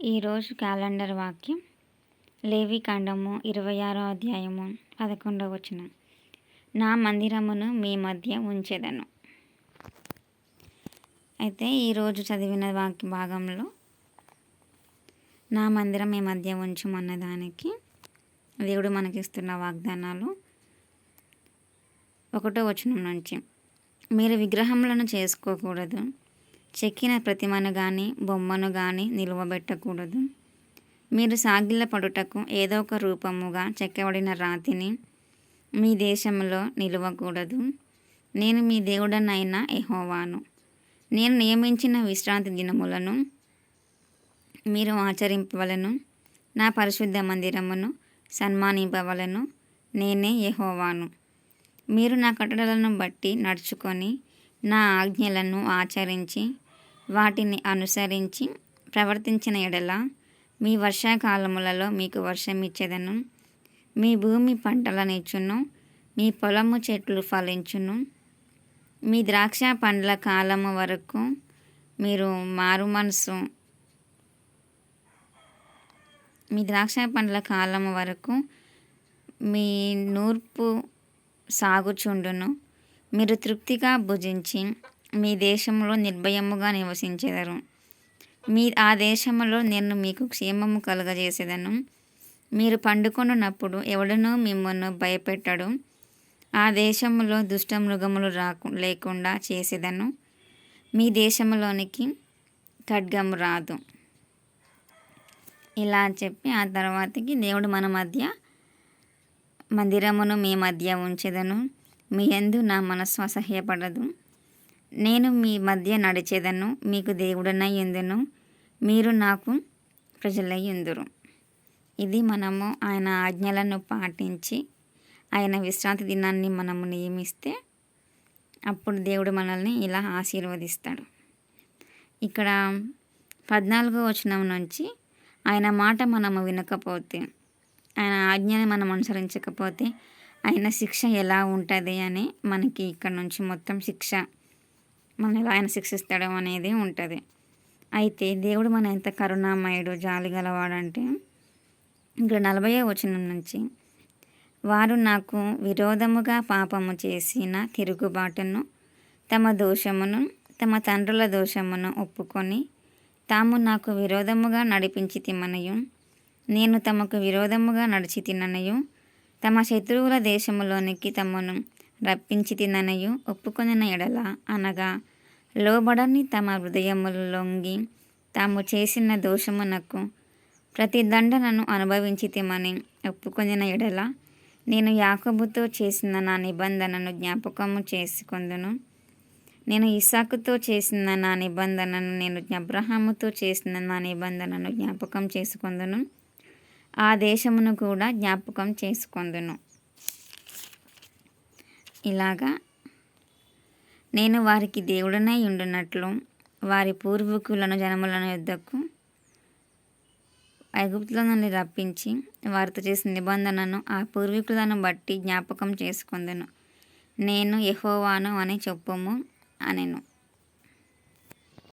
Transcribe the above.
ఈరోజు క్యాలెండర్ వాక్యం లేవికాండము 26వ అధ్యాయము 11వ వచనం. నా మందిరమును మీ మధ్య ఉంచెదను. అయితే ఈరోజు చదివిన వాక్య భాగంలో నా మందిరం మీ మధ్య ఉంచుమన్న దానికి దేవుడు మనకిస్తున్న వాగ్దానాలు 1వ వచనం నుంచి. మీరు విగ్రహములను చేసుకోకూడదు, చెక్కిన ప్రతిమను కానీ బొమ్మను కానీ నిలువబెట్టకూడదు. మీరు సాగిల పడుటకు ఏదో ఒక రూపముగా చెక్కబడిన రాతిని మీ దేశంలో నిలువకూడదు. నేను మీ దేవుడనైన యెహోవాను. నేను నియమించిన విశ్రాంతి దినములను మీరు ఆచరింపవలను. నా పరిశుద్ధ మందిరమును సన్మానింపవలను. నేనే యెహోవాను. మీరు నా కట్టడలను బట్టి నడుచుకొని నా ఆజ్ఞలను ఆచరించి వాటిని అనుసరించి ప్రవర్తించిన ఎడల మీ వర్షాకాలములలో మీకు వర్షం ఇచ్చేదను. మీ భూమి పంటలనిచ్చును, మీ పొలము చెట్లు ఫలించును. మీ ద్రాక్ష పండ్ల కాలము వరకు మీరు మారుమనసు మీ ద్రాక్ష పండ్ల కాలము వరకు మీ నూర్పు సాగుచుండును. మీరు తృప్తిగా భుజించి మీ దేశంలో నిర్భయముగా నివసించెదరు. ఆ దేశంలో నేను మీకు క్షేమము కలుగజేసేదను. మీరు పండుకొనున్నప్పుడు ఎవడనూ మిమ్మల్ని భయపెట్టడు. ఆ దేశంలో దుష్ట మృగములు లేకుండా చేసేదను. మీ దేశంలోనికి ఖడ్గము రాదు. ఇలా చెప్పి ఆ తర్వాతకి దేవుడు మన మధ్య మందిరమును మీ మధ్య ఉంచెదను. మీ యందు నా మనస్సు అసహ్యపడదు. నేను మీ మధ్య నడిచేదను. మీకు దేవుడనై యుందును. మీరు నాకు ప్రజలై యుందురు. ఇది మనము ఆయన ఆజ్ఞలను పాటించి ఆయన విశ్రాంతి దినాన్ని మనము నియమిస్తే అప్పుడు దేవుడు మనల్ని ఇలా ఆశీర్వదిస్తాడు. ఇక్కడ 14వ వచనం నుంచి ఆయన మాట మనము వినకపోతే, ఆయన ఆజ్ఞని మనం అనుసరించకపోతే ఆయన శిక్ష ఎలా ఉంటుంది అని మనకి ఇక్కడ నుంచి మొత్తం శిక్ష మనం ఎలా ఆయన శిక్షిస్తాడో అనేది ఉంటుంది. అయితే దేవుడు మన ఎంత కరుణామయుడు, జాలి గలవాడంటే ఇక్కడ 40వ వచనం నుంచి వారు నాకు విరోధముగా పాపము చేసిన తిరుగుబాటును, తమ దోషమును, తమ తండ్రుల దోషమును ఒప్పుకొని తాము నాకు విరోధముగా నడిపించి తిమ్మనయు, నేను తమకు విరోధముగా నడిచి తిననయు, తమ శత్రువుల దేశములోనికి తమను రప్పించి తిననయు ఒప్పుకొనిన ఎడల, అనగా లోబడని తమ హృదయములు లొంగి తాము చేసిన దోషమునకు ప్రతి దండనను అనుభవించి తిమని ఒప్పుకొనిన ఎడల, నేను యాకోబుతో చేసిన నా నిబంధనను జ్ఞాపకము చేసుకొందును. నేను ఇస్సాకుతో చేసిన నా నిబంధనను, నేను అబ్రహాముతో చేసిన నా నిబంధనను జ్ఞాపకం చేసుకొందును. ఆ దేశమును కూడా జ్ఞాపకం చేసుకొందును. ఇలాగా నేను వారికి దేవుడనై ఉండునట్లు వారి పూర్వీకులను జనములను యుద్ధకు ఐగుప్తులో నుండి రప్పించి వారితో చేసిన నిబంధనను ఆ పూర్వీకులను బట్టి జ్ఞాపకం చేసుకొందును. నేను యెహోవాను అని చెప్పుము అనెను.